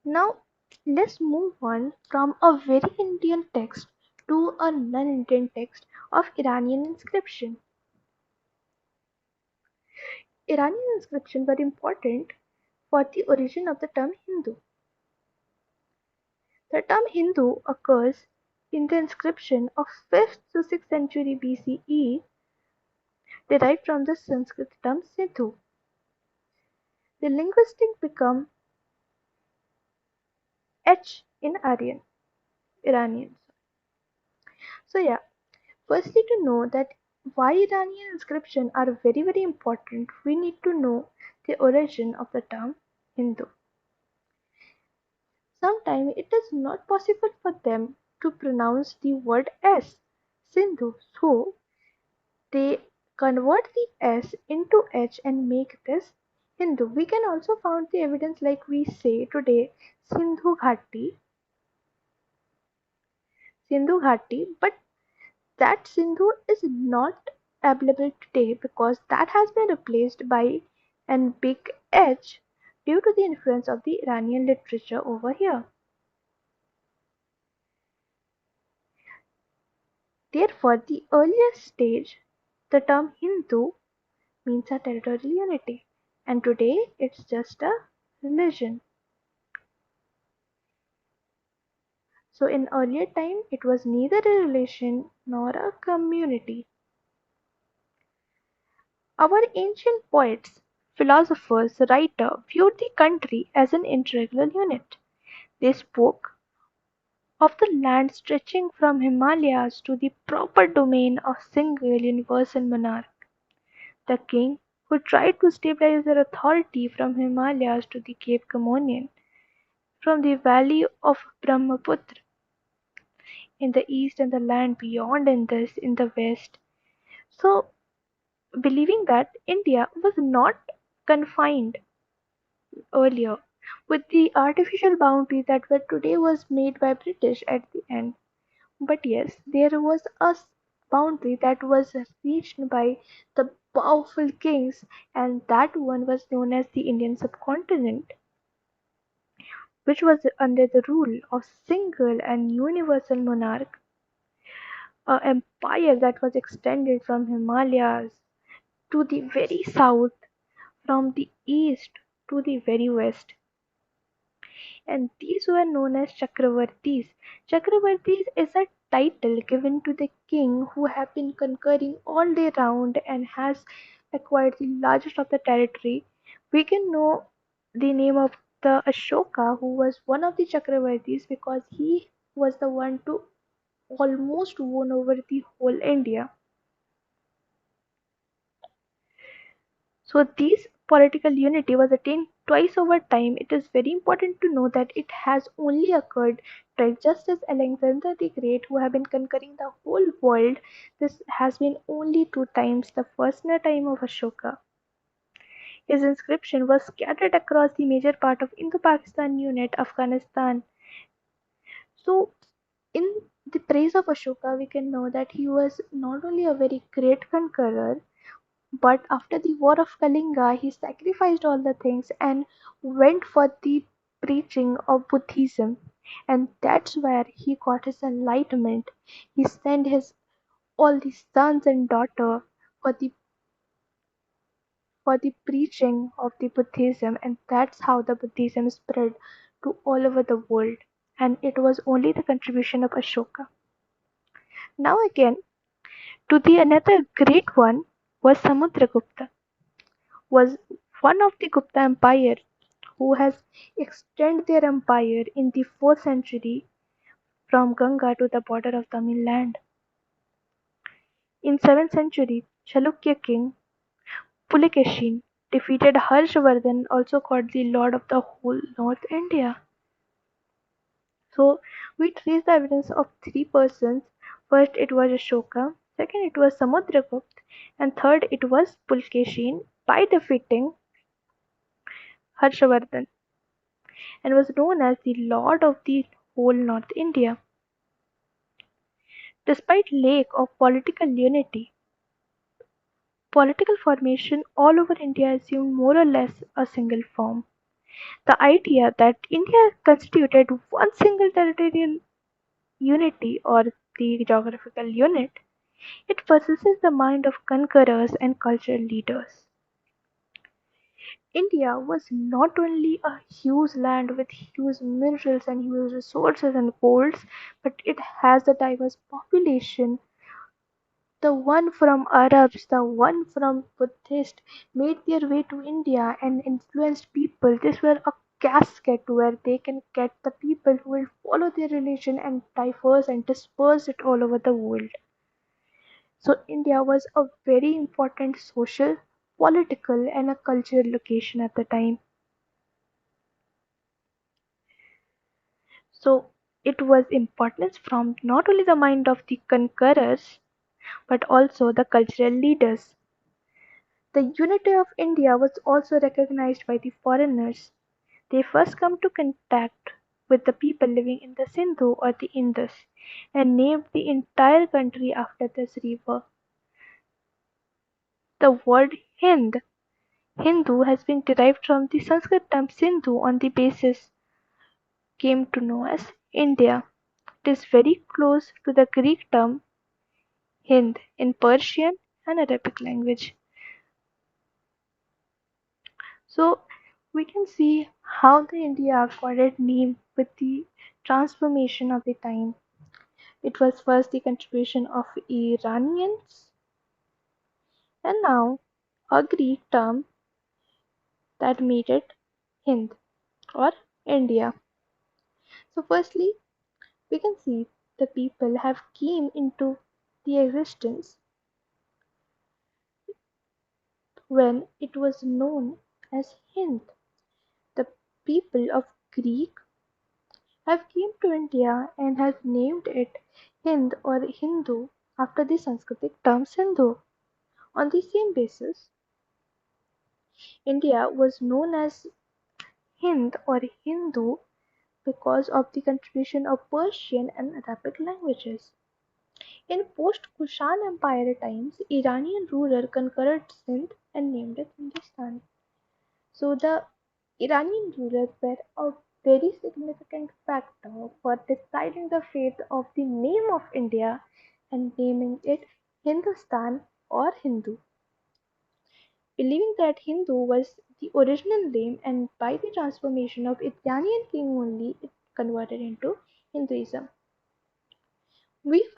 Now, let's move on from a very Indian text to a non-Indian text of Iranian inscription. Iranian inscriptions were important for the origin of the term Hindu. The term Hindu occurs in the inscription of 5th to 6th century BCE, derived from the Sanskrit term Sindhu. The linguistic become H in Iranian. So yeah, firstly to know that why Iranian inscriptions are very important, we need to know the origin of the term Hindu. Sometimes it is not possible for them to pronounce the word S, Sindhu, so they convert the S into H and make this Hindu. We can also find the evidence like we say today Sindhu Ghati, but that Sindhu is not available today because that has been replaced by an big H due to the influence of the Iranian literature over here. Therefore, the earlier stage, the term Hindu means a territorial unity, and today it's just a religion. So in earlier time, it was neither a relation nor a community. Our ancient poets, philosophers, writers viewed the country as an integral unit. They spoke of the land stretching from Himalayas to the proper domain of single universal monarch, the king who tried to stabilize their authority from Himalayas to the Cape Commonian, from the valley of Brahmaputra in the east and the land beyond Indus in the west. So, believing that India was not confined earlier with the artificial boundary that were today was made by British at the end. But yes, there was a boundary that was reached by the powerful kings, and that one was known as the Indian subcontinent, which was under the rule of single and universal monarch, an empire that was extended from Himalayas to the very south, from the east to the very west. And these were known as Chakravartis. Chakravartis is a title given to the king who have been conquering all day round and has acquired the largest of the territory. We can know the name of the Ashoka, who was one of the Chakravartis, because he was the one to almost won over the whole India. So this political unity was attained twice over time. It is very important to know that it has only occurred twice, just as Alexander the Great, who have been conquering the whole world, this has been only two times. The first in the time of Ashoka. His inscription was scattered across the major part of Indo-Pakistan unit, Afghanistan. So in the praise of Ashoka, we can know that he was not only a very great conqueror, but after the war of Kalinga, he sacrificed all the things and went for the preaching of Buddhism. And that's where he got his enlightenment. He sent his all the sons and daughter for the preaching of the Buddhism, and that's how the Buddhism spread to all over the world. And it was only the contribution of Ashoka. Now again, to the another great one was Samudragupta, was one of the Gupta Empire who has extended their empire in the 4th century from Ganga to the border of Tamil Land. In 7th century, Chalukya king Pulikeshin defeated Harshvardhan, also called the Lord of the whole North India. So we trace the evidence of three persons. First it was Ashoka, second it was Samudragupta, and third it was Pulkeshin by defeating Harshvardhan, and was known as the Lord of the whole North India. Despite lack of political unity, political formation all over India assumed more or less a single form. The idea that India constituted one single territorial unity or the geographical unit, it possesses the mind of conquerors and cultural leaders. India was not only a huge land with huge minerals and huge resources and golds, but it has a diverse population. The one from Arabs, the one from Buddhists made their way to India and influenced people. This were a casket where they can get the people who will follow their religion and diverse and disperse it all over the world. So India was a very important social, political and a cultural location at the time. So it was importance from not only the mind of the conquerors but also the cultural leaders. The unity of India was also recognized by the foreigners. They first come to contact with the people living in the Sindhu or the Indus and named the entire country after this river. The word Hind, Hindu, has been derived from the Sanskrit term Sindhu on the basis came to know as India. It is very close to the Greek term Hind in Persian and Arabic language. So we can see how the India got its name with the transformation of the time. It was first the contribution of Iranians and now a Greek term that made it Hind or India. So firstly we can see the people have came into the existence when it was known as Hind. The people of Greek have came to India and has named it Hind or Hindu after the Sanskritic term Sindhu. On the same basis, India was known as Hind or Hindu because of the contribution of Persian and Arabic languages. In post-Kushan Empire times, Iranian ruler conquered Sindh and named it Hindustan. So the Iranian rulers were a very significant factor for deciding the fate of the name of India and naming it Hindustan or Hindu, believing that Hindu was the original name and by the transformation of Iranian king only it converted into Hinduism. We